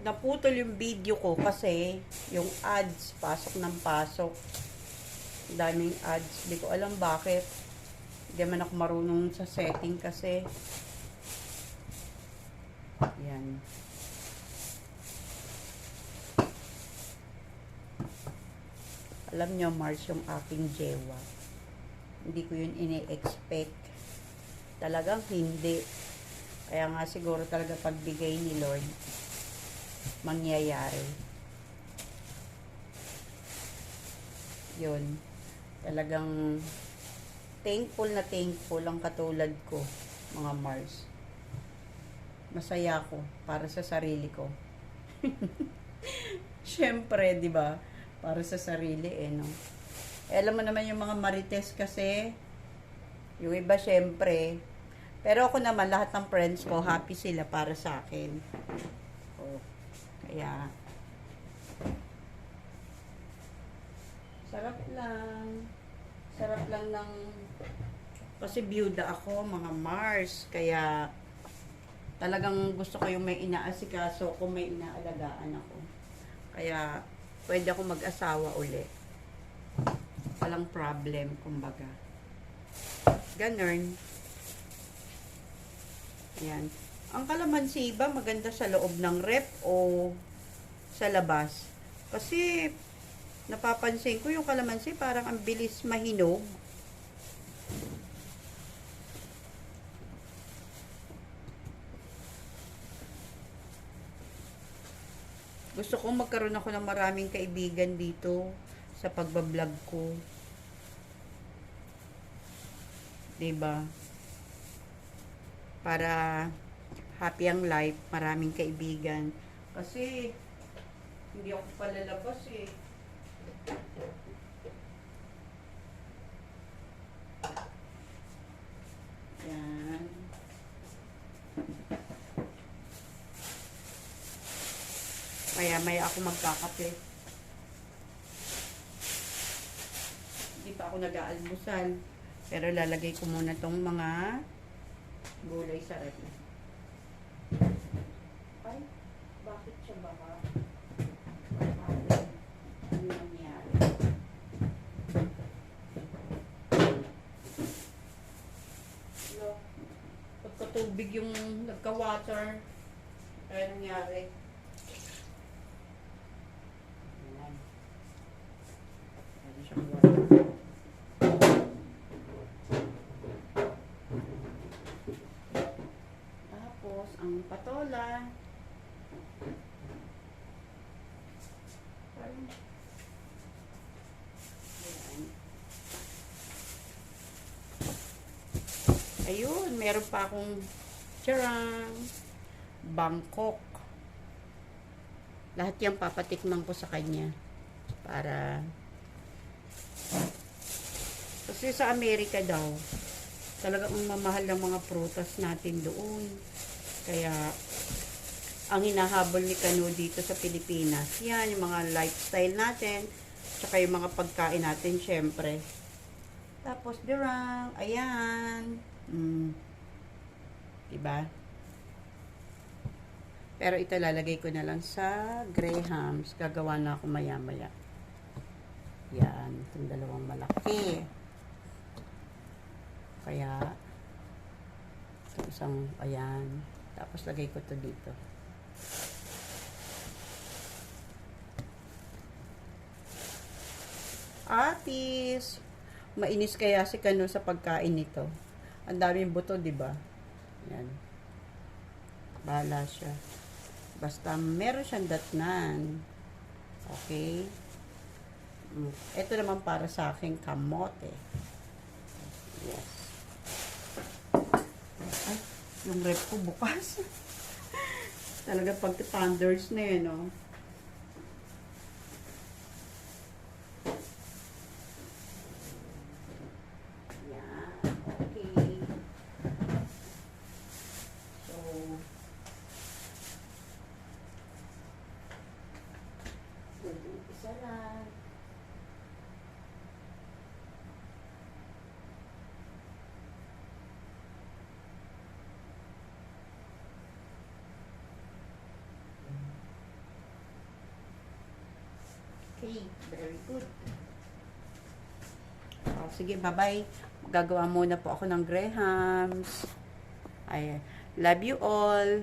naputol yung video ko kasi yung ads, pasok ng pasok. Daming ads. Hindi ko alam bakit. Hindi man ako marunong sa setting kasi. Yan. Alam nyo, Mars, yung aking jewa. Hindi ko yun ini-expect. Talagang hindi. Kaya nga siguro talaga pagbigay ni Lord, mangyayari. Yun. Talagang thankful ang katulad ko, mga Mars. Masaya ako para sa sarili ko. Siyempre, di ba? Para sa sarili, no? Alam mo naman yung mga marites kasi, yung iba syempre. Pero ako naman, lahat ng friends ko, happy sila para sa akin. Oh, kaya, sarap lang. Sarap lang ng, kasi byuda ako, mga Mars. Kaya, talagang gusto ko yung may inaasikaso kung may inaalagaan ako. Kaya, pwede ako mag-asawa uli. Walang problem, kumbaga. Ganun. Ayan. Ang kalamansi ba maganda sa loob ng rep o sa labas? Kasi, napapansin ko yung kalamansi parang ang bilis mahinog. Gusto kong magkaroon ako ng maraming kaibigan dito sa pagbablog ko. 'Di ba? Para happy ang life, maraming kaibigan. Kasi hindi ako palalabas eh. Yan. Kaya may ako magkakape. Hindi pa ako nag-aalmusal. Pero lalagay ko muna tong mga gulay sa rep. Ay, bakit siya baka? Ano nangyari? Look, pagkatubig yung nagka-water. Kaya nangyari. Ayan. Ayan siyang water. Ang patola. Ayan. Ayun, meron pa akong charang Bangkok. Lahat yan papatikman ko sa kanya. Para kasi sa Amerika daw, talagang mamahal ng mga prutas natin doon. Kaya, ang hinahabol ni Kanu dito sa Pilipinas, yan, yung mga lifestyle natin, tsaka yung mga pagkain natin, syempre. Tapos, dirang, ayan. Diba? Pero ito, lalagay ko na lang sa Grahams. Gagawa na ako maya-maya. Yan, itong dalawang malaki. Kaya, isang, ayan. Tapos lagay ko to dito. Atis! Mainis kaya si Kano sa pagkain nito. Ang daming buto, di ba? Yan. Bahala siya. Basta meron siyang datnan. Okay? Ito naman para sa aking kamote. Yes. Ay, yung rep ko bukas. Talaga pag thunders na yun, no? Yan. Okay. So, isa lang. Okay, very good. Oh, sige, bye-bye. Gagawa muna po ako ng grahams. I love you all.